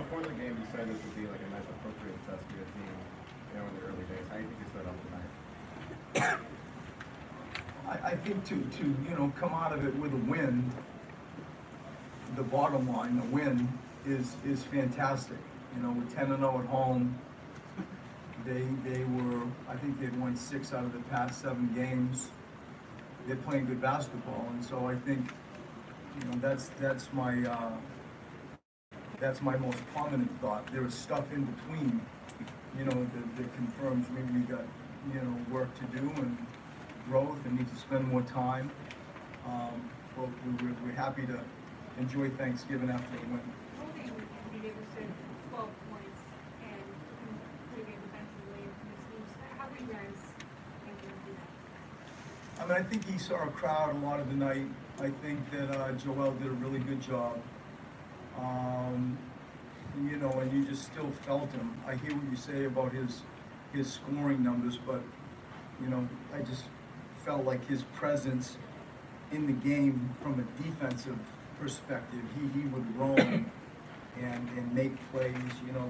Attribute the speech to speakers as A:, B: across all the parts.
A: before the game, you said this would be like a nice appropriate test for your team, in the early days. How do you think you set up tonight?
B: I think to come out of it with a win, the bottom line, the win is fantastic. We're 10-0 at home. They were, I think they've won 6 out of the past 7 games. They're playing good basketball, and so I think that's my most prominent thought. There is stuff in between, that confirms we got work to do and growth and need to spend more time. But we're happy to enjoy Thanksgiving after the win.
C: Hoping you gave us 12 points and maybe defensively and how were you guys thinking of that?
B: I mean, I think he saw a crowd a lot of the night. I think that Joel did a really good job. And you just still felt him. I hear what you say about his scoring numbers, but I just felt like his presence in the game from a defensive perspective, he would roam and make plays.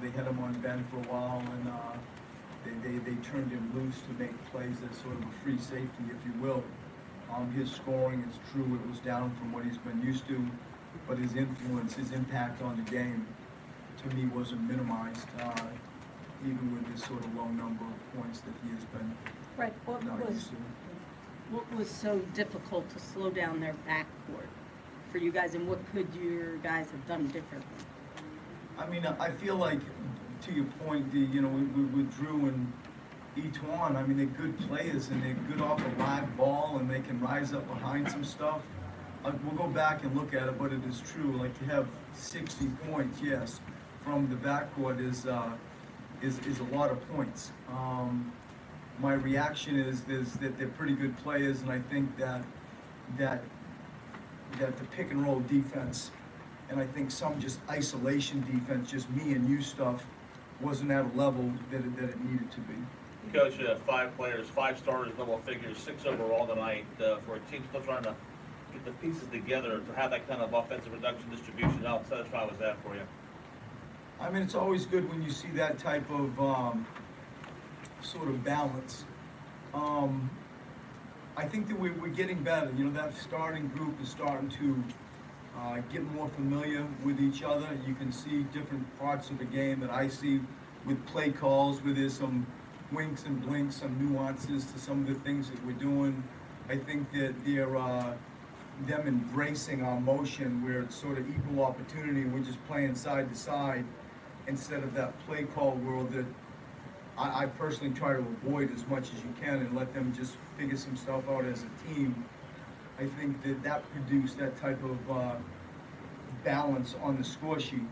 B: They had him on Ben for a while, and they turned him loose to make plays as sort of a free safety, if you will. His scoring is true; it was down from what he's been used to, but his influence, his impact on the game, to me, wasn't minimized, even with this sort of low number of points that he has been
D: Right. What was so difficult to slow down their backcourt for you guys, and what could your guys have done differently?
B: I mean, I feel like, to your point, with Drew and Etuan, I mean, they're good players and they're good off a live ball and they can rise up behind some stuff. We'll go back and look at it, but it is true. Like, to have 60 points, yes, from the backcourt is a lot of points. My reaction is that they're pretty good players, and I think that the pick and roll defense, and I think some just isolation defense, just me and you stuff, wasn't at a level that it needed to be.
E: Coach, 5 players, 5 starters, double figures, 6 overall tonight. For a team still trying to get the pieces together to have that kind of offensive production distribution, how satisfied was that for you?
B: I mean, it's always good when you see that type of sort of balance. I think that we're getting better. That starting group is starting to get more familiar with each other. You can see different parts of the game that I see with play calls, where there's some winks and blinks, some nuances to some of the things that we're doing. I think that them embracing our motion, where it's sort of equal opportunity, and we're just playing side to side, instead of that play call world that I personally try to avoid as much as you can and let them just figure some stuff out as a team. I think that produced that type of balance on the score sheet.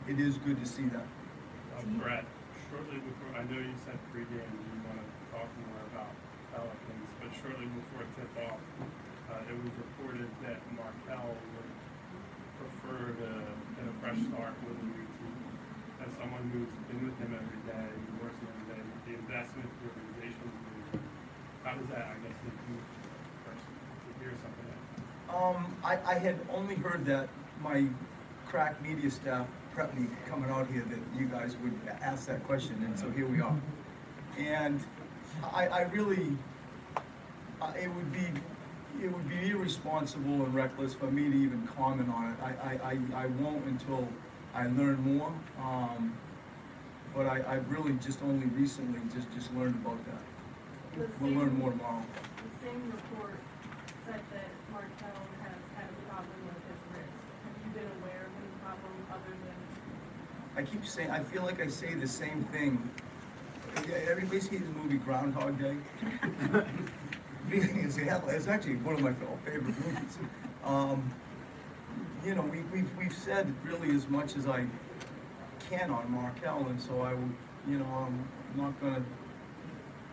B: It is good to see that.
F: Brett, shortly before, I know you said pregame you want to talk more about Pelicans, but shortly before tip-off, it was reported that Markel would prefer to get a fresh start with a new team. As someone who's been with him every day, works with him every day, the investment the organization's doing, how does that, I guess, make you personally to hear something like that?
B: I had only heard that. My crack media staff prepped me coming out here that you guys would ask that question, and so here we are. And I really, it would be irresponsible and reckless for me to even comment on it. I won't until I learn more. But I really just only recently just learned about that. We'll learn more tomorrow.
C: The same report said that Markel has had a problem with his wrist. Have you been aware of any problem other than?
B: I keep saying, I feel like I say the same thing. Everybody's seen the movie Groundhog Day. It's actually one of my favorite movies. We've said really as much as I can on Markel, and so I'm not going to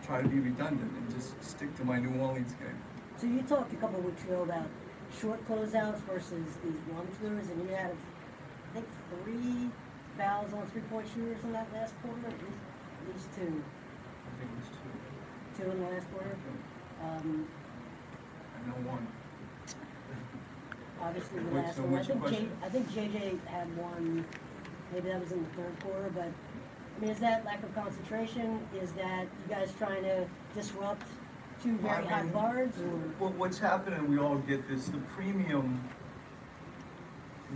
B: try to be redundant and just stick to my New Orleans game.
D: So you talked a couple of weeks ago about short closeouts versus these run-throughs, and you had, I think, 3 fouls on three-point shooters in that last quarter, at least 2.
B: I think it was 2.
D: 2 in the last quarter.
B: I know 1.
D: Obviously, the last one. I think JJ had one maybe that was in the third quarter, but, I mean, is that lack of concentration? Is that you guys trying to disrupt two very
B: I
D: hot
B: mean,
D: guards, or?
B: What's happening, we all get this, the premium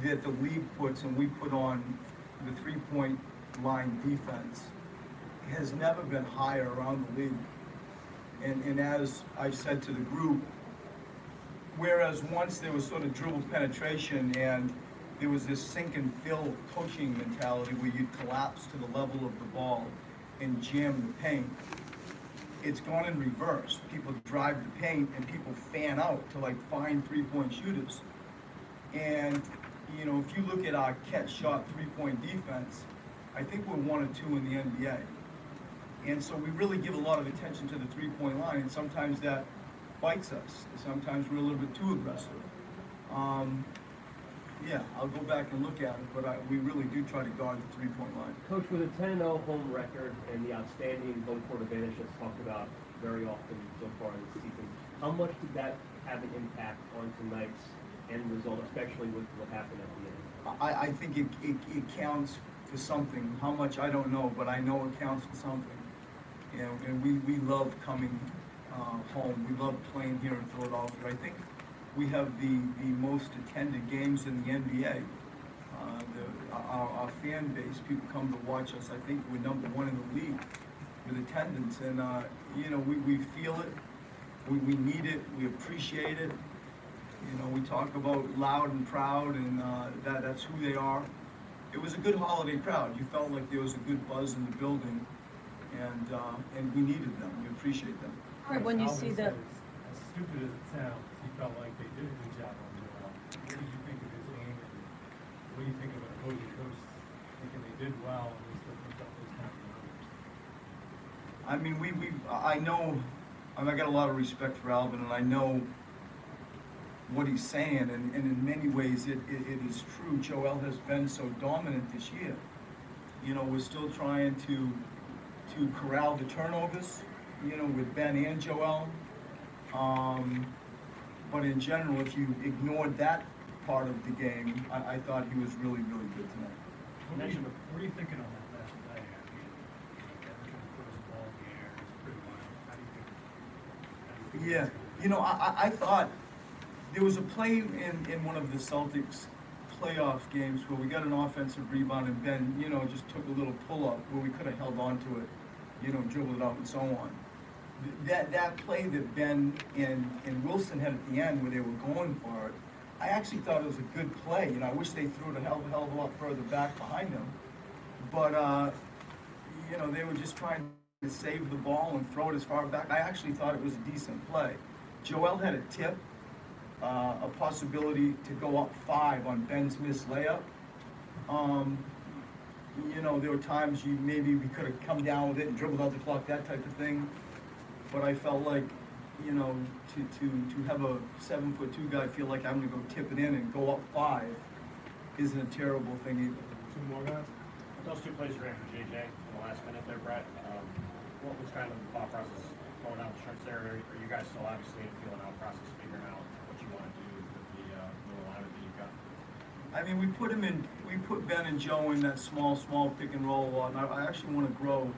B: that the league puts and we put on the three-point line defense has never been higher around the league. And as I've said to the group, whereas once there was sort of dribble penetration and there was this sink and fill coaching mentality where you'd collapse to the level of the ball and jam the paint, it's gone in reverse. People drive the paint and people fan out to like find three-point shooters. And, you know, if you look at our catch shot three-point defense, I think we're 1 or 2 in the NBA. And so we really give a lot of attention to the three-point line, and sometimes that bites us. Sometimes we're a little bit too aggressive. Yeah, I'll go back and look at it, but we really do try to guard the three-point line.
G: Coach, with a 10-0 home record and the outstanding home court advantage that's talked about very often so far this season, how much did that have an impact on tonight's end result, especially with what happened at the end?
B: I think it counts for something. How much, I don't know, but I know it counts for something. You know, and we love coming home. We love playing here in Philadelphia. I think we have the most attended games in the NBA. Our fan base, people come to watch us. I think we're number 1 in the league with attendance. And, you know, we feel it. We need it. We appreciate it. You know, we talk about loud and proud, and that's who they are. It was a good holiday crowd. You felt like there was a good buzz in the building, and we needed them. We appreciate them.
H: All right, when you
F: Alvin
H: see
F: said,
H: the,
F: as stupid as it sounds, he felt like they did a good job on Joel. What did you think of his game, and what do you think of an opposing coach thinking they did well and they still picked up those kind of numbers?
B: I mean, I know, I got a lot of respect for Alvin, and I know what he's saying, and in many ways it is true. Joel has been so dominant this year. You know, we're still trying to corral the turnovers, you know, with Ben and Joel. But in general, if you ignored that part of the game, I thought he was really, really good tonight.
F: What are you thinking on that last play? I mean, every time he throws the ball in the air, it's pretty wild. How do you think?
B: Yeah, you know, I thought there was a play in one of the Celtics playoff games where we got an offensive rebound and Ben, you know, just took a little pull-up where we could have held on to it, you know, dribbled it out and so on. That play that Ben and Wilson had at the end where they were going for it, I actually thought it was a good play. You know, I wish they threw it a hell of a lot further back behind them. But, you know, they were just trying to save the ball and throw it as far back. I actually thought it was a decent play. Joel had a tip, a possibility to go up 5 on Ben's missed layup. You know, there were times maybe we could have come down with it and dribbled out the clock, that type of thing. But I felt like, you know, to have a 7'2" guy feel like I'm gonna go tip it in and go up 5 isn't a terrible thing either.
F: 2 more guys?
I: Those 2 plays you ran for JJ in the last minute there, Brett. What was kind of the thought process going down the stretch there? Are you guys still obviously feeling out process, figuring out what you want to do with the little lineup that you've got?
B: I mean, we put Ben and Joe in that small pick and roll a lot, and I actually want to grow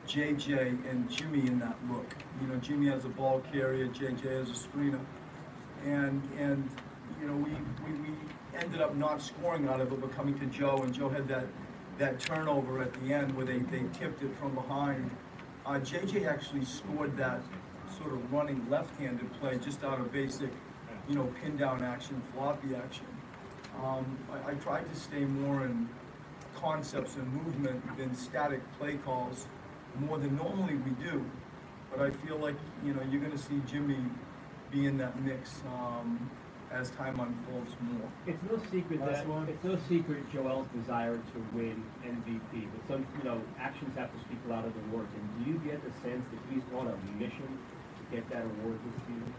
B: JJ and Jimmy in that look. You know, Jimmy as a ball carrier, JJ as a screener. And you know, we ended up not scoring out of it, but coming to Joe, and Joe had that turnover at the end where they tipped it from behind. JJ actually scored that sort of running left-handed play just out of basic, you know, pin down action, floppy action. I tried to stay more in concepts and movement than static play calls, more than normally we do. But I feel like, you know, you're going to see Jimmy be in that mix as time unfolds more.
G: It's no secret Joel's desire to win MVP, but some, you know, actions have to speak louder than words. And do you get the sense that he's on a mission to get that award this season?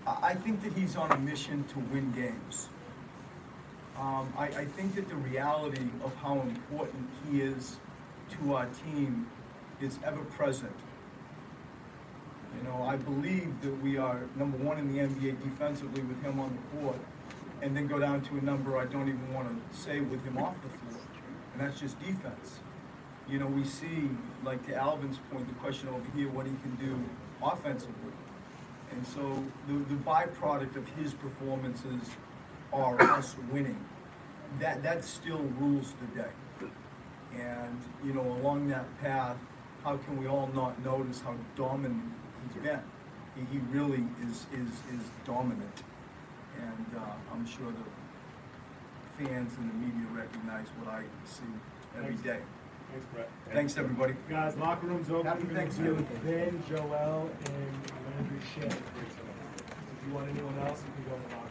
B: I think that he's on a mission to win games. I think that the reality of how important he is to our team is ever present. You know, I believe that we are number 1 in the NBA defensively with him on the court. and then go down to a number I don't even want to say with him off the floor, and that's just defense. You know, we see, like to Alvin's point, the question over here, what he can do offensively. And so the byproduct of his performances are us winning. That still rules the day. And, you know, along that path, how can we all not notice how dominant he's been? He really is dominant. And I'm sure the fans and the media recognize what I see every day.
F: Thanks, Brett.
B: Thanks, everybody.
H: Guys, locker room's open.
B: Happy Thanksgiving.
H: Ben, Joel, and Landry Shea. If you want anyone else, you can go in the locker room.